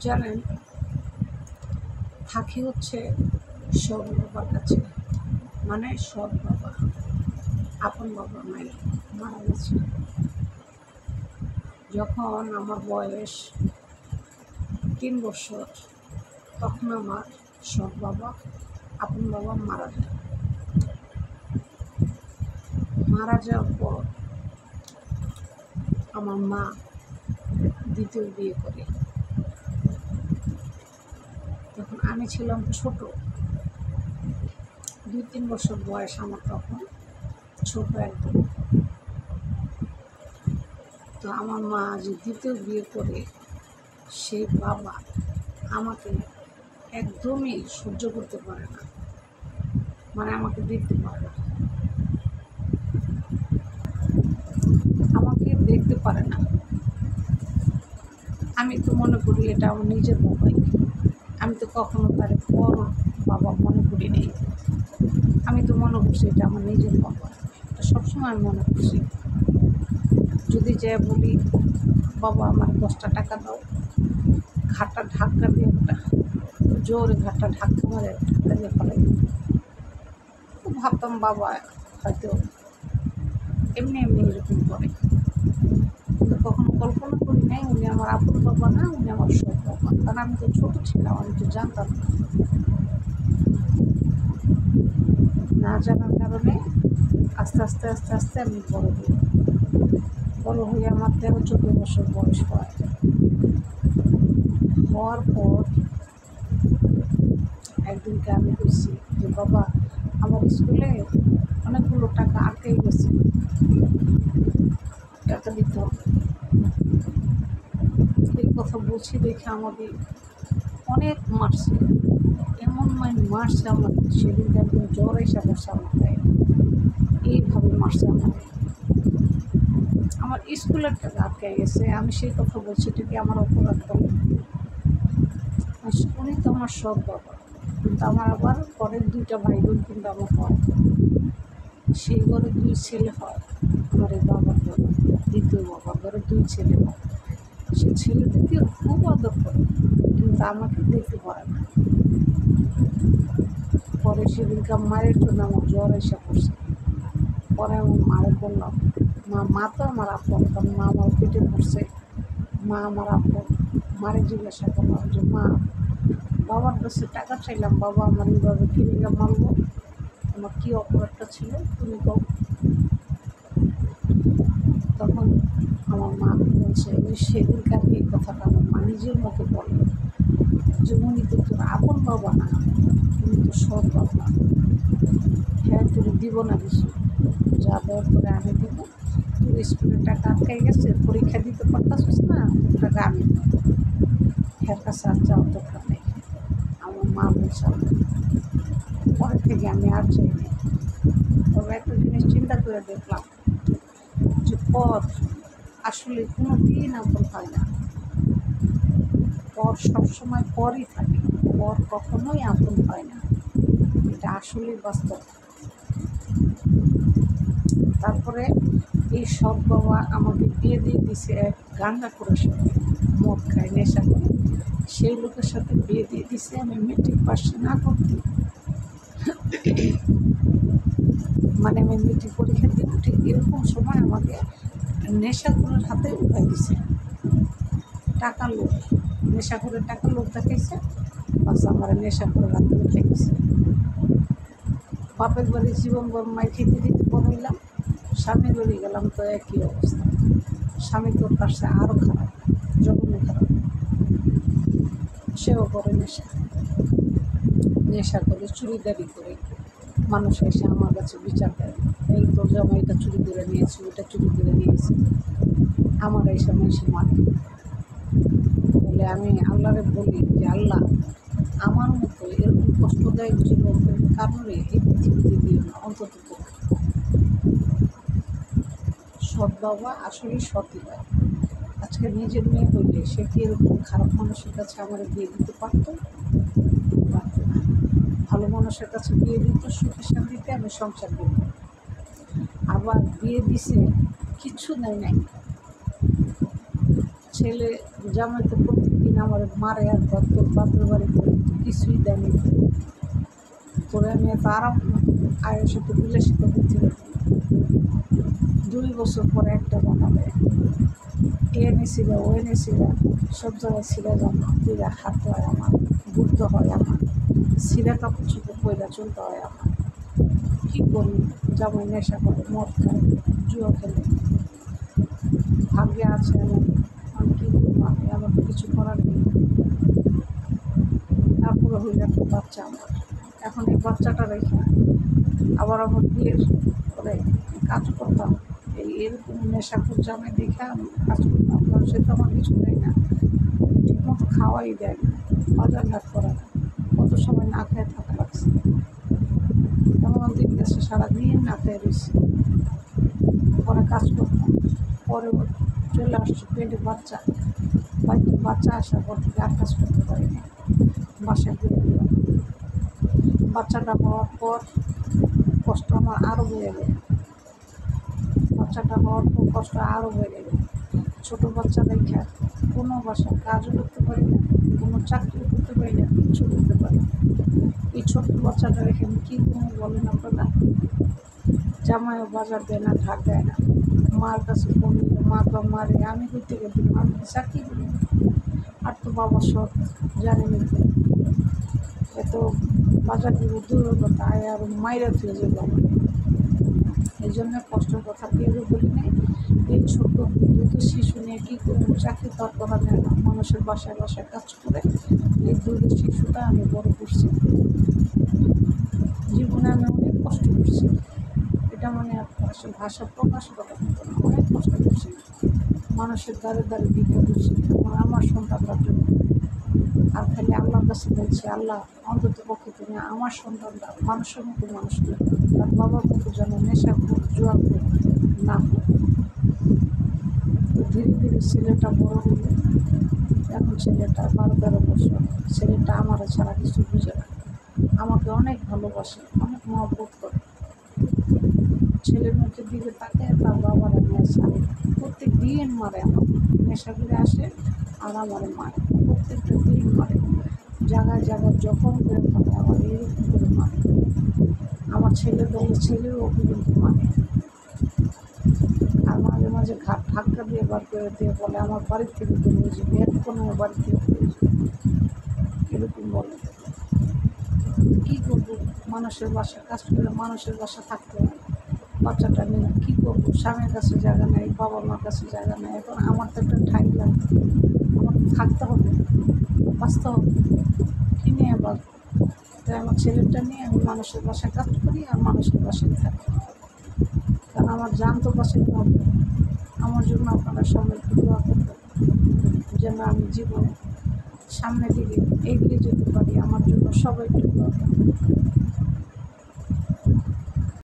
জানেন, থাকি হচ্ছে সৎ বাবার কাছে, মানে সৎ বাবা, আপন বাবা নাই, মারা গেছে। যখন আমার বয়স 3 বছর, তখন আমার সৎ বাবা, আপন বাবা মারা যায়। মারা যাওয়ার পর আমার মা দ্বিতীয় বিয়ে করে। তখন আমি ছিলাম ছোট, 2-3 বছর বয়স আমার, তখন ছোট একদম। তো আমার মা যে দ্বিতীয় বিয়ে করে, সেই বাবা আমাকে একদমই সহ্য করতে পারে না, মানে আমাকে দেখতে পারে না, আমাকে দেখতে পারে না। আমি তো মনে করি এটা আমার নিজের বাবাই। আমি তো কখনো তার পর বাবা মনে করি নেই। আমি তো মনে করছি এটা আমার নিজের বাবা, এটা সবসময় আমি মনে করছি। যদি যে বলি, বাবা আমার 10টা টাকা দাও, ঘাটটা ধাক্কা দিয়ে একটা জোরে ঘাটটা ধাক্কা মারে ধাক্কা দিয়ে ফেলে, তো ভাবতাম বাবা হয়তো এমনি এমনি এরকম করে। কিন্তু কখনো কল্পনা করি নাই উনি আমার আপন বাবা না, উনি আমার সৎ বাবা। কারণ আমি তো ছোটো ছিলাম, আমি তো জানতাম না জানার কারণে আস্তে আস্তে আস্তে আস্তে আমি বড় হয়ে আমার 13-14 বছর বয়স হয়। হওয়ার পর একদিনকে আমি বলছি যে, বাবা আমার স্কুলে অনেকগুলো টাকা আটকে গেছে, টাকা দিতে হবে। এই কথা বলছি দেখে আমাকে অনেক মারছে, এমন মারছে আমার, সেদিনকে একদম জ্বর এসে বসে আমার গায়ে, এইভাবে মারছে আমাকে। আমার স্কুলের টাকা আটকে গেছে, আমি সেই কথা বলছি, এটা কি আমার অপরাধ করে? উনি তো আমার সৎ বাবা, কিন্তু আমার আবার পরের 2টা ভাই বোন কিন্তু আমার হয়, সেই ঘরে 2 ছেলে হয়। আমার এই বাবার ঘরে, দ্বিতীয় বাবার ঘরে 2 ছেলে হয়। সে ছেলেদেরকে খুব আদর করে, কিন্তু আমাকে দেখতে পারে না। পরে সেদিনকার মায়ের জন্য আমার জ্বর এসে পড়ছে। পরে আমার মায়ের বললাম, মা তো আমার আপন, কারণ মা আমার পেটে পড়ছে, মা আমার আপন। মারে জিজ্ঞাসা করলাম যে, মা বাবার কাছে টাকা চাইলাম, বাবা আমার এইভাবে কিনে মারবো, আমার কী অপরাধটা ছিল তুমি কও। তখন আমার মা বলছে যে, সেদিনকার এই কথাটা আমার মা নিজের মুখে বলে যে, উনি তো তোর আপন বাবা না, উনি তো সৎ বাবা। হ্যাঁ, তোর দিব না কিছু, যা দেওয়ার পরে আমি দিব। তোর স্কুলের টাকা আটকে গেছে, পরীক্ষা দিতে পারতাছিস না, টাকা আমি দিব। হ্যাঁ কাছে আর যাওয়ার দরকার নেই, আমার মা বলছে। পরে থেকে আমি আর চাইনি। তবে একটা জিনিস চিন্তা করে দেখলাম যে, পর আসলে কোনো দিন আপন হয় না, পর সবসময় পরই থাকে, পর কখনোই আপন হয় না, এটা আসলেই বাস্তব। তারপরে এই সৎ বাবা আমাকে বিয়ে দিয়ে দিছে এক গাঁজা করে, সাথে মদ খায়, নেশা করে, সেই লোকের সাথে বিয়ে দিয়ে দিছে। আমি মেট্রিক পাস না করতে, মানে আমি মেট্রিক পরীক্ষা দিব ঠিক এরকম সময় আমাকে নেশাখোরের হাতে উঠাই দিছে। টাকার লোক, নেশাখোরের টাকার লোক দেখাইছে, বাস আমার নেশাখোরের হাতে উঠাই দিছে। বাপের বাড়ি জীবনভর মাই খেতে দিতে বলাইলাম, স্বামীর বাড়ি গেলাম তো একই অবস্থা। স্বামী তোর কাছে আরও খারাপ, জঘন্য খারাপ, সেও করে নেশা করে, চুরিদারি করে মানুষ এসে আমার কাছে বিচার দেয়, এই তো জামাইটা চুরি করে নিয়েছে, ওইটা চুরি করে নিয়েছে, আমার এই সময় এসে মারে। বলে আমি আল্লাহরে বলি যে, আল্লাহ আমার মতো এরকম কষ্টদায়ক জীবনের কারণে এই পৃথিবীতে দিও না, অন্তত। সৎ বাবা আসলে সতই হয়। আজকে নিজের মেয়ে হইলে সে কি এরকম খারাপ মানুষের কাছে আমার বিয়ে দিতে পারত? পারত না। ভালো মানুষের কাছে বিয়ে দিত, সুখে শান্তিতে আমি সংসার করব। আবার বিয়ে দিছে, কিচ্ছু নেই নাই, ছেলে জামাই তো প্রত্যেকদিন আমার মারে আর ঘর তোর বাপের বাড়িতে কিছুই দেয়নি, তোরে আমি এত আরাম আয়ের সাথে বিলাসিত করতে পারি। 2 বছর পরে একটা বানাবে, এ এনেছিলা ও এনেছিলা, সব জায়গায় সিরা জামা দিদা হাতে হয় আমার, ঘুরতে হয় আমার, সিরা কাপড় চোপড় পয়লা চলতে হয় আমার। কী করি, জামাই নেশা করে, মদ খায়, জুয়া খেলে, ভাগ্যে আছে এমন, আমি কী করবো, আমার তো কিছু করার নেই। তারপরে হইল একটা বাচ্চা আমার, এখন এই বাচ্চাটা রেখে আবার আমার বিয়ের পরে কাজ করতাম, এরকম নেশাখোর জামাই দেখে আমি কাজ করতাম, কারণ সে তো আমার কিছু দেয় না, ঠিকমতো খাওয়াই দেয় না, বাজার ঘাট করে না, কত সময় না খেয়ে থাকা লাগছে, এমন দিন গেছে সারাদিন না খেয়ে রয়েছে। পরে কাজ করতাম, পরে চলে আসছে পেটে বাচ্চা, বাড়িতে বাচ্চা আসার পর থেকে আর কাজ করতে পারিনি, বাসায় ঘুরে গেলাম। বাচ্চাটা হওয়ার পর কষ্ট আমার আরও বেড়ে গেল, বাচ্চাটা হওয়ার পর কষ্ট আরও বেড়ে গেল। ছোটো বাচ্চা রেখে কোনো বাসায় কাজও করতে পারি না, কোনো চাকরিও করতে পারি না, কিচ্ছু করতে পারি না। এই ছোট্ট বাচ্চাটা রেখে আমি কী করবো বলেন আপনারা? জামাইও বাজার দেয় না, ধার দেয় না, মার কাছে ফোন দিলে মা তো মারে, আমি করতে গেলে আমি চাকরি করি, আর তো বাবা সব জানেনি তো, এত বাজার দিব দূরের কথা, আর মাইরা তুলে যাবো আমার। এই জন্য কষ্টের কথা কেউ বলি নাই। এই ছোট দুটো শিশু নিয়ে কী করবো, চাকরি তো আর করা যায় না, মানুষের বাসায় বাসায় কাজ করে এই দুটো শিশুটা আমি বড় করছি। জীবনে আমি অনেক কষ্ট করছি, এটা মানে আসলে ভাষা প্রকাশ করার মতো না, অনেক কষ্ট করছি, মানুষের দ্বারে দ্বারে ভিক্ষা করছি আমার সন্তানটার জন্য। আর খালি আল্লাহর কাছে বলছি, আল্লাহ অন্তত পক্ষে তুমি আমার সন্তানটা মানুষের মতো মানুষ করে, তার বাবার মতো যেন নেশা করে জুয়া করে না হয়। তো ধীরে ধীরে ছেলেটা বড় হলো, এখন ছেলেটা 12-13 বছর, ছেলেটা আমার ছাড়া কিছু বুঝে না, আমাকে অনেক ভালোবাসে, অনেক মহব্বত করে। ছেলের মুখের দিকে তাকে তার বাবার আমি ছাড়ে, প্রত্যেক দিন মারে আমার, নেশা করে আসে আর আমার মারে, প্রত্যেকটা দিন মারে, জায়গায় জায়গায় জখম করে ফেলে, আমার এরকম করে মারে। আমার ছেলে বলে ছেলেও পর্যন্ত মানে, আর মাঝে মাঝে ধাক্কা দিয়ে বার করে দিয়ে বলে আমার বাড়ির থেকে বেরিয়ে যাবে, এখন আমার বাড়ি থেকে বেরিয়ে যাবে, এরকম বলে। কী করবো, মানুষের বাসা কাজ করে মানুষের বাসা থাকতে হয়, বাচ্চাটা নিয়ে কী করবো, স্বামীর কাছে জায়গা নেই, বাবা মার কাছে জায়গা নেই, এখন আমার তো একটা ঠাই লাগবে, আমার থাকতে হবে, বাঁচতে হবে, কী নিয়ে বাঁচবো? তাই আমার ছেলেটা নিয়ে আমি মানুষের বাসায় কাজ করি আর মানুষের বাসায় থাকি, কারণ আমার জান তো বাঁচাইতে হবে। আমার জন্য আপনারা সবাই একটু দোয়া করবেন, যেন আমি জীবনে সামনের দিকে এগিয়ে যেতে পারি, আমার জন্য সবাই একটু দোয়া করবেন।